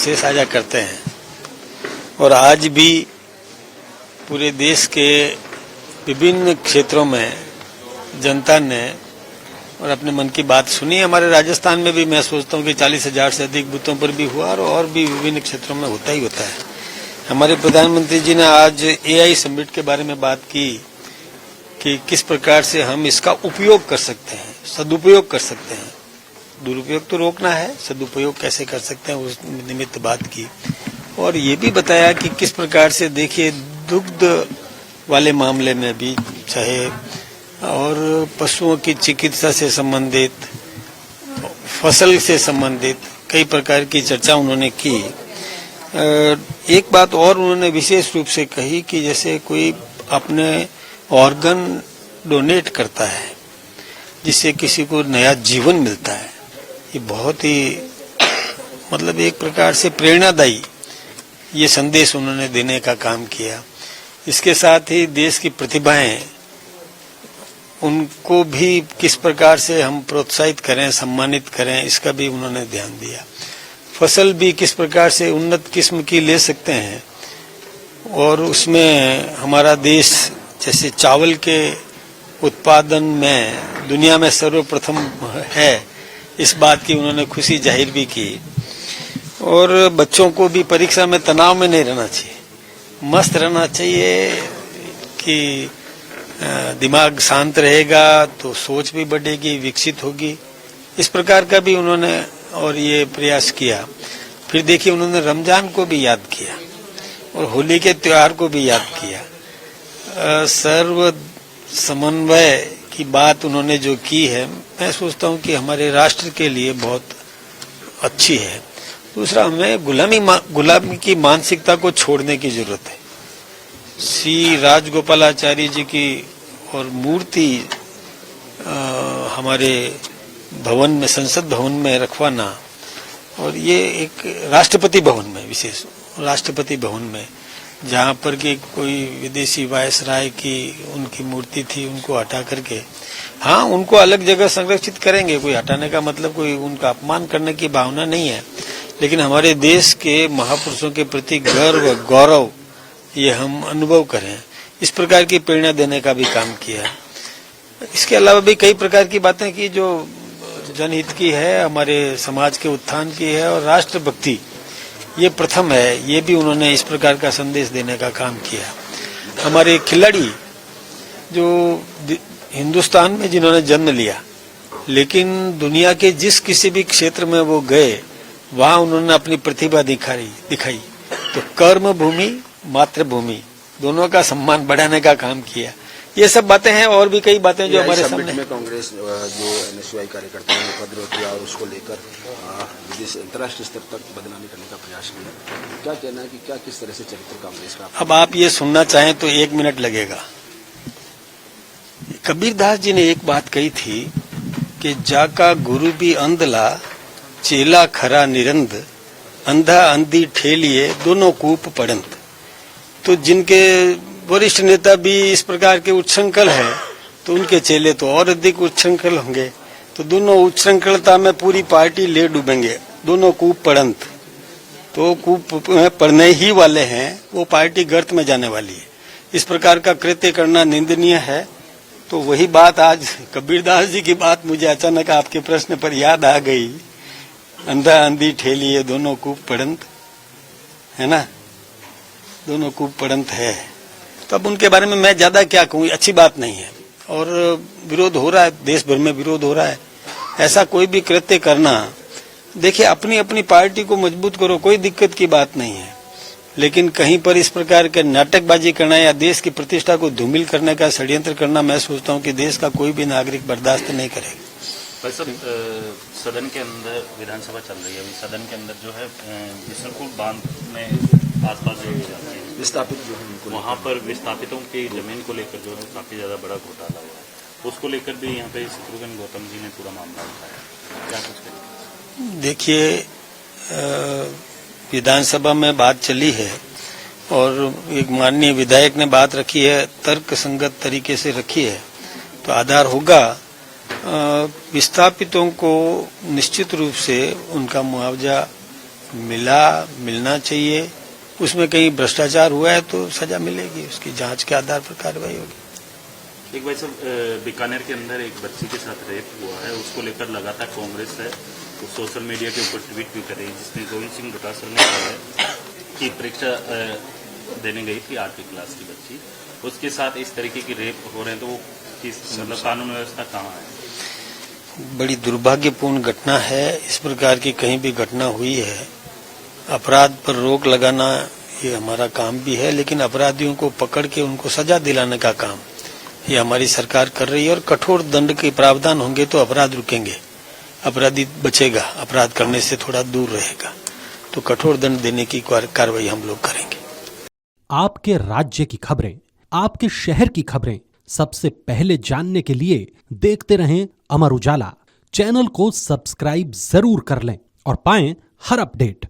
से साझा करते हैं और आज भी पूरे देश के विभिन्न क्षेत्रों में जनता ने और अपने मन की बात सुनी। हमारे राजस्थान में भी मैं सोचता हूँ कि 40,000 से अधिक बूथों पर भी हुआ और भी विभिन्न क्षेत्रों में होता ही होता है। हमारे प्रधानमंत्री जी ने आज AI समिट के बारे में बात की कि किस प्रकार से हम इसका उपयोग कर सकते हैं, सदुपयोग कर सकते हैं। दुरुपयोग तो रोकना है, सदुपयोग कैसे कर सकते हैं उस निमित्त बात की। और ये भी बताया कि किस प्रकार से देखिए दुग्ध वाले मामले में भी चाहे और पशुओं की चिकित्सा से संबंधित, फसल से संबंधित कई प्रकार की चर्चा उन्होंने की। एक बात और उन्होंने विशेष रूप से कही कि जैसे कोई अपने ऑर्गन डोनेट करता है जिससे किसी को नया जीवन मिलता है, ये बहुत ही मतलब एक प्रकार से प्रेरणादायी ये संदेश उन्होंने देने का काम किया। इसके साथ ही देश की प्रतिभाएं, उनको भी किस प्रकार से हम प्रोत्साहित करें, सम्मानित करें, इसका भी उन्होंने ध्यान दिया। फसल भी किस प्रकार से उन्नत किस्म की ले सकते हैं और उसमें हमारा देश जैसे चावल के उत्पादन में दुनिया में सर्वप्रथम है, इस बात की उन्होंने खुशी जाहिर भी की। और बच्चों को भी परीक्षा में तनाव में नहीं रहना चाहिए, मस्त रहना चाहिए कि दिमाग शांत रहेगा तो सोच भी बढ़ेगी, विकसित होगी। इस प्रकार का भी उन्होंने और ये प्रयास किया। फिर देखिए उन्होंने रमजान को भी याद किया और होली के त्योहार को भी याद किया। सर्व समन्वय की बात उन्होंने जो की है, मैं सोचता हूँ कि हमारे राष्ट्र के लिए बहुत अच्छी है। दूसरा, हमें गुलामी की मानसिकता को छोड़ने की जरूरत है। श्री राजगोपालाचारी जी की और मूर्ति हमारे भवन में, संसद भवन में रखवाना, और ये एक राष्ट्रपति भवन में, विशेष राष्ट्रपति भवन में, जहाँ पर कि कोई विदेशी वायसराय की उनकी मूर्ति थी, उनको हटा करके, हाँ उनको अलग जगह संरक्षित करेंगे, कोई हटाने का मतलब कोई उनका अपमान करने की भावना नहीं है, लेकिन हमारे देश के महापुरुषों के प्रति गर्व गौरव ये हम अनुभव करें, इस प्रकार की प्रेरणा देने का भी काम किया। इसके अलावा भी कई प्रकार की बातें की जो जनहित की है, हमारे समाज के उत्थान की है, और राष्ट्रभक्ति ये प्रथम है, ये भी उन्होंने इस प्रकार का संदेश देने का काम किया। हमारे खिलाड़ी जो हिंदुस्तान में जिन्होंने जन्म लिया, लेकिन दुनिया के जिस किसी भी क्षेत्र में वो गए वहां उन्होंने अपनी प्रतिभा दिखाई। तो कर्म भूमि मातृभूमि दोनों का सम्मान बढ़ाने का काम किया। ये सब बातें हैं और भी कई बातें जो हमारे सामने में कांग्रेस जो NSY कार्यकर्ताओं ने उपद्रव किया और उसको लेकर अंतर्राष्ट्रीय स्तर तक बदनामी करने का प्रयास किया, क्या कहना है कि क्या किस तरह से चरित्र कांग्रेस का? अब आप ये सुनना चाहें तो 1 मिनट लगेगा। कबीरदास जी ने एक बात कही थी कि जाका गुरु भी अंधला, चेला खरा निरंद, अंधा अंधी ठेलिए दोनों कूप पड़ंत। तो जिनके वरिष्ठ नेता भी इस प्रकार के उच्छृंखल हैं, तो उनके चेले तो और अधिक उच्छृंखल होंगे। तो दोनों उच्छृंखलता में पूरी पार्टी ले डूबेंगे, दोनों कूप पड़ंत। तो कूप पड़ने ही वाले हैं, वो पार्टी गर्त में जाने वाली है। इस प्रकार का कृत्य करना निंदनीय है। तो वही बात आज कबीरदास जी की बात मुझे अचानक आपके प्रश्न पर याद आ गई, अंधा अंधी ठेलिए दोनों कूप पड़ंत, है ना, दोनों कूप पड़ंत है। तो अब उनके बारे में मैं ज्यादा क्या कहूँ, अच्छी बात नहीं है और विरोध हो रहा है, देश भर में विरोध हो रहा है। ऐसा कोई भी कृत्य करना, देखिए अपनी अपनी पार्टी को मजबूत करो, कोई दिक्कत की बात नहीं है, लेकिन कहीं पर इस प्रकार के नाटकबाजी करना या देश की प्रतिष्ठा को धूमिल करने का षड्यंत्र करना, मैं सोचता हूँ कि देश का कोई भी नागरिक बर्दाश्त नहीं करेगा। भाई साहब, सदन के अंदर विधानसभा चल रही है, अभी सदन के अंदर जो है बिसलपुर बांध में आसपास जो विस्थापित जो है वहाँ पर विस्थापितों की जमीन को लेकर जो है काफी ज्यादा बड़ा घोटाला हुआ है, उसको लेकर भी यहाँ पे शत्रुघ्न गौतम जी ने पूरा मामला उठाया, क्या कुछ करें? देखिए विधानसभा में बात चली है और एक माननीय विधायक ने बात रखी है, तर्क संगत तरीके से रखी है, तो आधार होगा। विस्थापितों को निश्चित रूप से उनका मुआवजा मिलना चाहिए। उसमें कहीं भ्रष्टाचार हुआ है तो सजा मिलेगी, उसकी जांच के आधार पर कार्रवाई होगी। एक भाई साहब, बीकानेर के अंदर एक बच्ची के साथ रेप हुआ है, उसको लेकर लगातार कांग्रेस है तो सोशल मीडिया के ऊपर ट्वीट भी कर रही है, जिसमें गोविंद सिंह डोटासरा ने कहा है कि परीक्षा देने गई थी 8वीं क्लास की बच्ची, उसके साथ इस तरीके की रेप हो रहे हैं, तो वो किस मतलब कानून व्यवस्था कहाँ है? बड़ी दुर्भाग्यपूर्ण घटना है। इस प्रकार की कहीं भी घटना हुई है, अपराध पर रोक लगाना ये हमारा काम भी है, लेकिन अपराधियों को पकड़ के उनको सजा दिलाने का काम ये हमारी सरकार कर रही है। और कठोर दंड के प्रावधान होंगे तो अपराध रुकेंगे, अपराधी बचेगा, अपराध करने से थोड़ा दूर रहेगा। तो कठोर दंड देने की कार्रवाई हम लोग करेंगे। आपके राज्य की खबरें, आपके शहर की खबरें सबसे पहले जानने के लिए देखते रहें अमर उजाला। चैनल को सब्सक्राइब जरूर कर लें और पाएं हर अपडेट।